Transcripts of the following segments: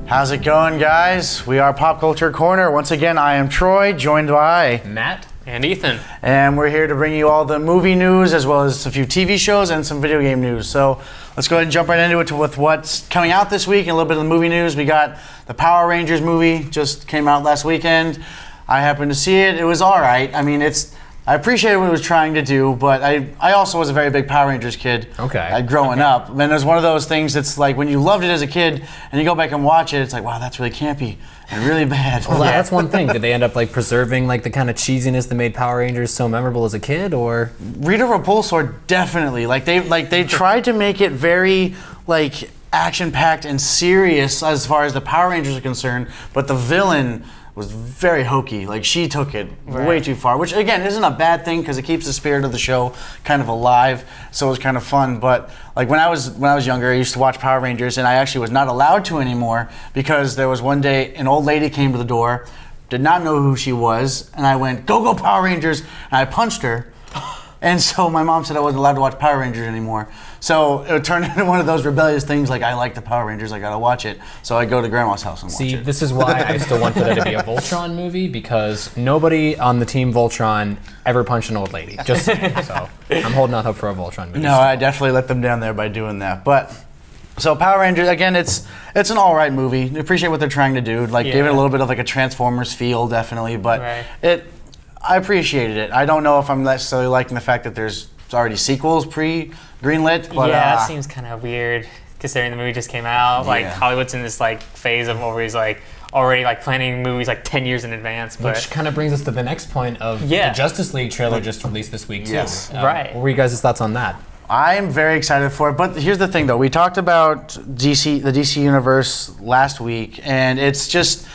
How's it going, guys? We are Pop Culture Corner. Once again, I am Troy, joined by Matt and Ethan. And we're here to bring you all the movie news as well as a few TV shows and some video game news. So let's go ahead and jump right into it with what's coming out this week and a little bit of the movie news. We got the Power Rangers movie, just came out last weekend. I happened to see it. It was all right. I mean, I appreciated what it was trying to do, but I also was a very big Power Rangers kid growing up. And it was one of those things that's like when you loved it as a kid and you go back and watch it, it's like, wow, that's really campy and really bad. Well, that's one thing. Did they end up preserving the kind of cheesiness that made Power Rangers so memorable as a kid, or? Rita Repulsor definitely. They tried to make it very action-packed and serious as far as the Power Rangers are concerned, but the villain was very hokey. She took it way too far, which again isn't a bad thing because it keeps the spirit of the show kind of alive. So it was kind of fun. But when I was younger, I used to watch Power Rangers, and I actually was not allowed to anymore because there was one day an old lady came to the door, did not know who she was, and I went, "Go Power Rangers!" and I punched her. And so my mom said I wasn't allowed to watch Power Rangers anymore. So it turned into one of those rebellious things I like the Power Rangers, I gotta watch it. So I go to Grandma's house and watch it. See, this is why I still want for there to be a Voltron movie, because nobody on the team Voltron ever punched an old lady. Just saying. So I'm holding out hope for a Voltron movie. No, I definitely let them down there by doing that. But so Power Rangers, again, it's an all right movie. I appreciate what they're trying to do. Gave it a little bit of a Transformers feel, definitely. But I appreciated it. I don't know if I'm necessarily liking the fact that there's already sequels pre-greenlit. But that seems kind of weird considering the movie just came out. Hollywood's in this phase of always already planning movies 10 years in advance. But which kind of brings us to the next point of the Justice League trailer just released this week too. Yes. Right. What were you guys' thoughts on that? I'm very excited for it, but here's the thing though. We talked about the DC Universe last week, and it's just,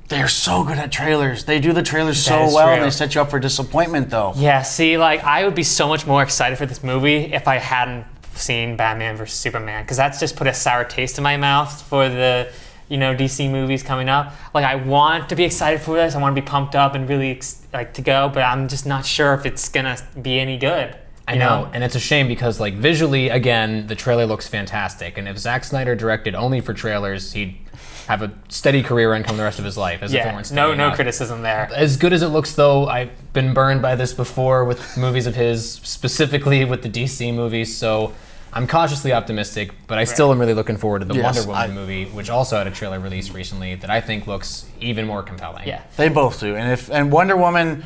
they're so good at trailers. They do the trailers so well, and they set you up for disappointment, though. Yeah, see, I would be so much more excited for this movie if I hadn't seen Batman vs. Superman, because that's just put a sour taste in my mouth for the, DC movies coming up. I want to be excited for this. I want to be pumped up and really, to go, but I'm just not sure if it's going to be any good. I know, and it's a shame because, visually, again, the trailer looks fantastic, and if Zack Snyder directed only for trailers, he'd have a steady career income the rest of his life. No criticism there. As good as it looks, though, I've been burned by this before with movies of his, specifically with the DC movies, so I'm cautiously optimistic, but I still am really looking forward to the Wonder Woman movie, which also had a trailer released recently that I think looks even more compelling. Yeah, they both do, and Wonder Woman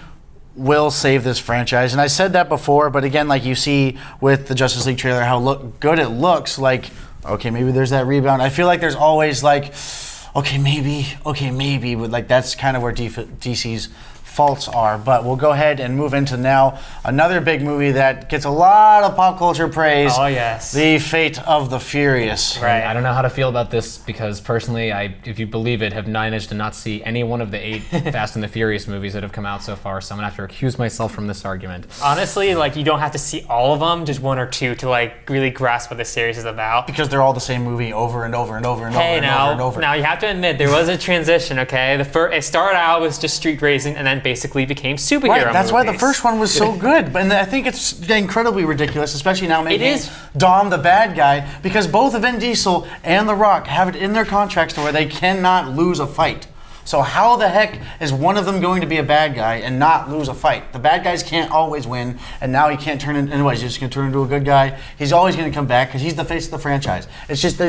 will save this franchise, and I said that before, but again, you see with the Justice League trailer, how good it looks. Okay, maybe there's that rebound. I feel like there's always okay, maybe, but that's kind of where DC's faults are. But we'll go ahead and move into now another big movie that gets a lot of pop culture praise. Oh, yes. The Fate of the Furious. Right. I don't know how to feel about this because personally, I, if you believe it, have managed to not see any one of the 8 Fast and the Furious movies that have come out so far, so I'm going to have to recuse myself from this argument. Honestly, you don't have to see all of them, just 1 or 2 to really grasp what this series is about. Because they're all the same movie over and over and over and over and over. Now you have to admit, there was a transition, okay? It started out with just street racing and then basically became superhero movies. That's why the first one was so good. And I think it's incredibly ridiculous, especially now making Dom the bad guy, because both Vin Diesel and The Rock have it in their contracts to where they cannot lose a fight. So how the heck is one of them going to be a bad guy and not lose a fight? The bad guys can't always win, and now he can't turn in. Anyways, he's just going to turn into a good guy. He's always going to come back because he's the face of the franchise. It's just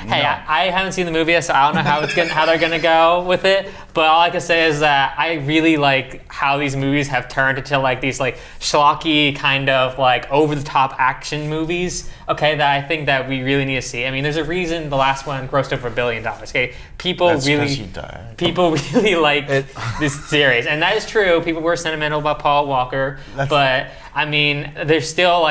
Hey, I haven't seen the movie yet, so I don't know how they're gonna go with it. But all I can say is that I really like how these movies have turned into these schlocky kind of over the top action movies. Okay, that I think that we really need to see. I mean, there's a reason the last one grossed over $1 billion. Okay, people really like this series, and that is true. People were sentimental about Paul Walker, but I mean, there's still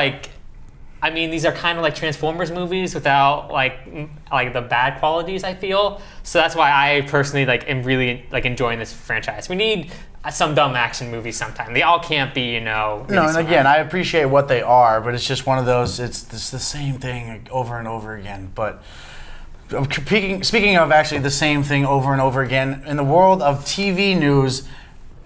these are kind of Transformers movies without the bad qualities, I feel. So that's why I personally am really enjoying this franchise. We need some dumb action movies sometime. They all can't be, No, and again, I appreciate what they are, but it's just one of those. It's the same thing over and over again. But speaking of actually the same thing over and over again, in the world of TV news,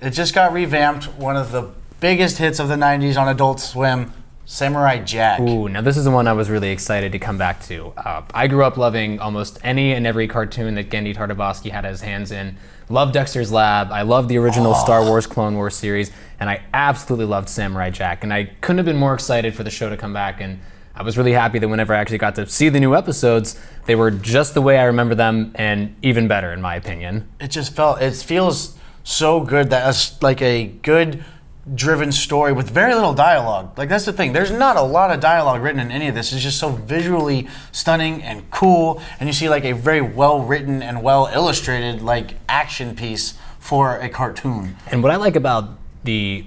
it just got revamped. One of the biggest hits of the '90s on Adult Swim. Samurai Jack. Ooh, now this is the one I was really excited to come back to. I grew up loving almost any and every cartoon that Genndy Tartakovsky had his hands in. Loved Dexter's Lab. I loved the original Star Wars Clone Wars series, and I absolutely loved Samurai Jack. And I couldn't have been more excited for the show to come back. And I was really happy that whenever I actually got to see the new episodes, they were just the way I remember them, and even better, in my opinion. It feels so good that it's like a good driven story with very little dialogue. Like, that's the thing. There's not a lot of dialogue written in any of this. It's just so visually stunning and cool, and you see like a very well written and well illustrated like action piece for a cartoon. And what I like about the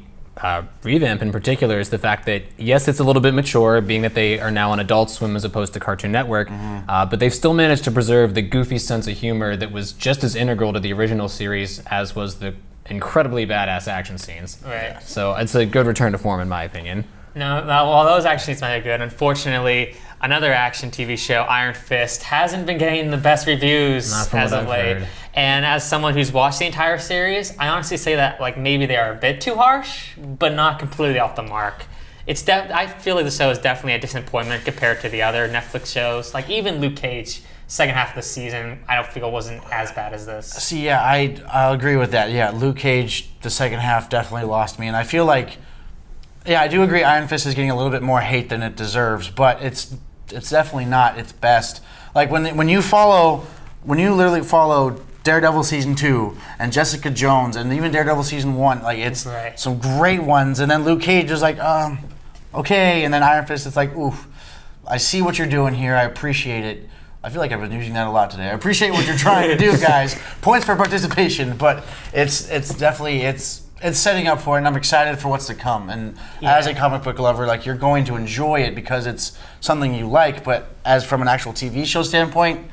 revamp in particular is the fact that, yes, it's a little bit mature, being that they are now on Adult Swim as opposed to Cartoon Network, but they've still managed to preserve the goofy sense of humor that was just as integral to the original series as was the incredibly badass action scenes. Right. So it's a good return to form, in my opinion. No, well, those action scenes might be good. Unfortunately, another action TV show, Iron Fist, hasn't been getting the best reviews as of late. Heard. And as someone who's watched the entire series, I honestly say that like maybe they are a bit too harsh, but not completely off the mark. I feel like the show is definitely a disappointment compared to the other Netflix shows. Like even Luke Cage, second half of the season, I don't feel wasn't as bad as this. See, yeah, I'll agree with that. Yeah, Luke Cage, the second half definitely lost me, and I feel like, yeah, I do agree Iron Fist is getting a little bit more hate than it deserves, but it's definitely not its best. Like when you literally follow Daredevil season 2 and Jessica Jones and even Daredevil season 1, like it's some great ones, and then Luke Cage is like, okay, and then Iron Fist, it's like, oof, I see what you're doing here, I appreciate it. I feel like I've been using that a lot today. I appreciate what you're trying to do, guys. Points for participation, but it's definitely it's setting up for it, and I'm excited for what's to come. And as a comic book lover, like you're going to enjoy it because it's something you like. But as from an actual TV show standpoint,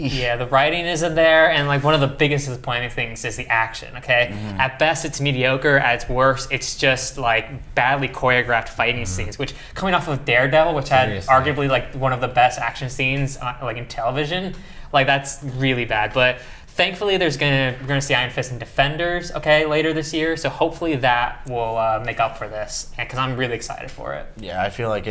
yeah, the writing isn't there, and like one of the biggest disappointing things is the action. Okay, at best it's mediocre. At its worst, it's just like badly choreographed fighting scenes. Which coming off of Daredevil, which had arguably like one of the best action scenes like in television, like that's really bad. But thankfully, we're gonna see Iron Fist and Defenders later this year. So hopefully that will make up for this, because I'm really excited for it. Yeah, I feel like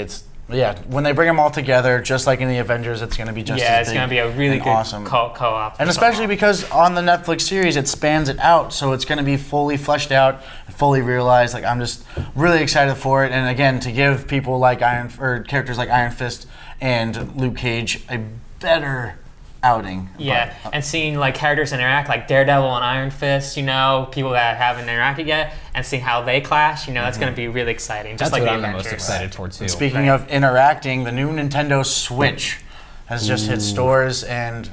when they bring them all together, just like in the Avengers, it's going to be just as big. It's going to be a really good awesome co-op. And especially because on the Netflix series, it spans it out, so it's going to be fully fleshed out, fully realized. Like I'm just really excited for it, and again, to give people like characters like Iron Fist and Luke Cage a better outing. Yeah, and seeing like characters interact, like Daredevil and Iron Fist, people that haven't interacted yet, and seeing how they clash, that's going to be really exciting. Just That's like what the I'm the Avengers. most excited for too. And speaking of interacting, the new Nintendo Switch has just hit stores, and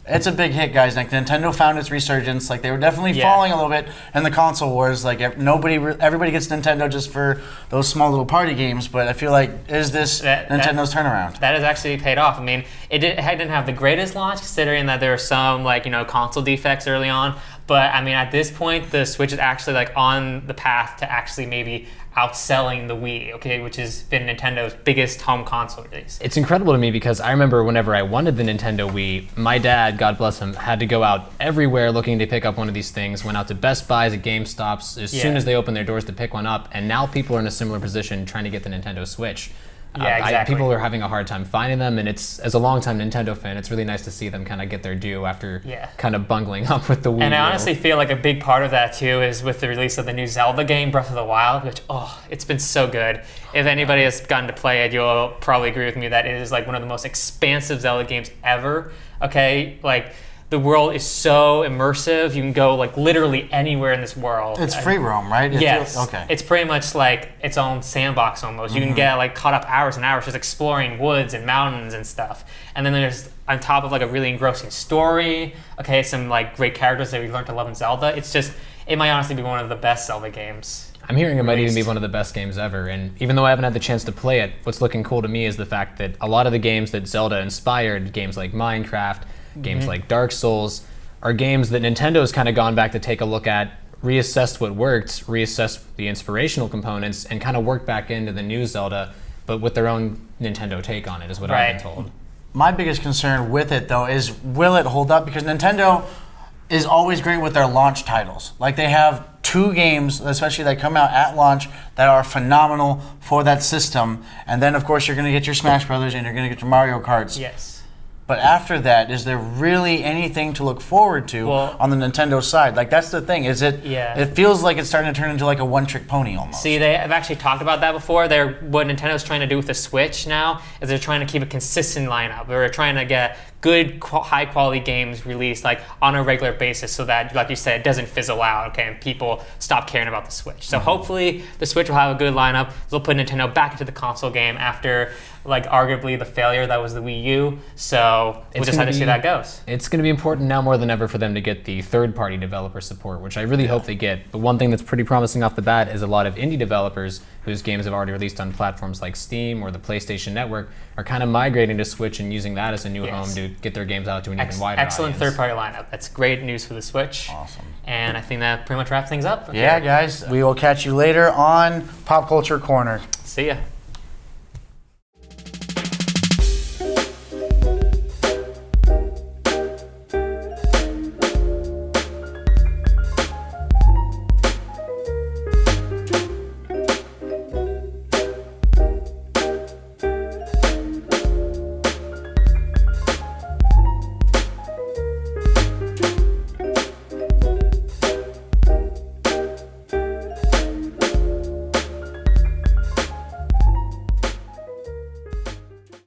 it's a big hit, guys. Like Nintendo found its resurgence. Like they were definitely falling a little bit in the console wars. Like everybody gets Nintendo just for those small little party games. But I feel like Nintendo's turnaround? That has actually paid off. I mean, it didn't have the greatest launch, considering that there were some console defects early on. But I mean, at this point, the Switch is actually like on the path to actually maybe outselling the Wii, which has been Nintendo's biggest home console release. It's incredible to me because I remember whenever I wanted the Nintendo Wii, my dad, God bless him, had to go out everywhere looking to pick up one of these things, went out to Best Buys, at GameStops, as soon as they opened their doors to pick one up, and now people are in a similar position trying to get the Nintendo Switch. Yeah, exactly. People are having a hard time finding them, and as a longtime Nintendo fan, it's really nice to see them kind of get their due after kind of bungling up with the Wii. And I honestly feel like a big part of that too is with the release of the new Zelda game, Breath of the Wild, which it's been so good. If anybody has gotten to play it, you'll probably agree with me that it is like one of the most expansive Zelda games ever. Like the world is so immersive. You can go like literally anywhere in this world. It's free roam, right? Yes. It's pretty much like its own sandbox almost. You can get like caught up hours and hours just exploring woods and mountains and stuff. And then there's on top of like a really engrossing story. Some like great characters that we learned to love in Zelda. It might honestly be one of the best Zelda games. I'm hearing it might even be one of the best games ever, and even though I haven't had the chance to play it, what's looking cool to me is the fact that a lot of the games that Zelda inspired, games like Minecraft, games like Dark Souls, are games that Nintendo's kind of gone back to take a look at, reassessed what worked, reassessed the inspirational components, and kind of worked back into the new Zelda, but with their own Nintendo take on it, is what I've been told. My biggest concern with it, though, is will it hold up? Because Nintendo is always great with their launch titles. Like they have 2 games, especially that come out at launch, that are phenomenal for that system. And then, of course, you're going to get your Smash Brothers and you're going to get your Mario Karts. Yes. But after that, is there really anything to look forward to on the Nintendo side? Like, that's the thing. Is it? Yeah. It feels like it's starting to turn into like a one-trick pony almost. See, they have actually talked about that before. What Nintendo's trying to do with the Switch now is they're trying to keep a consistent lineup. They're trying to get good, high-quality games released like on a regular basis, so that, like you said, it doesn't fizzle out. Okay, and people stop caring about the Switch. So hopefully, the Switch will have a good lineup. They'll put Nintendo back into the console game after, like, arguably the failure that was the Wii U. So we'll just have to see how that goes. It's going to be important now more than ever for them to get the third-party developer support, which I really hope they get. But one thing that's pretty promising off the bat is a lot of indie developers whose games have already released on platforms like Steam or the PlayStation Network are kind of migrating to Switch and using that as a new home to get their games out to an even wider Excellent audience. third-party lineup. That's great news for the Switch. Awesome. And I think that pretty much wraps things up. Yeah, guys. We will catch you later on Pop Culture Corner. See ya.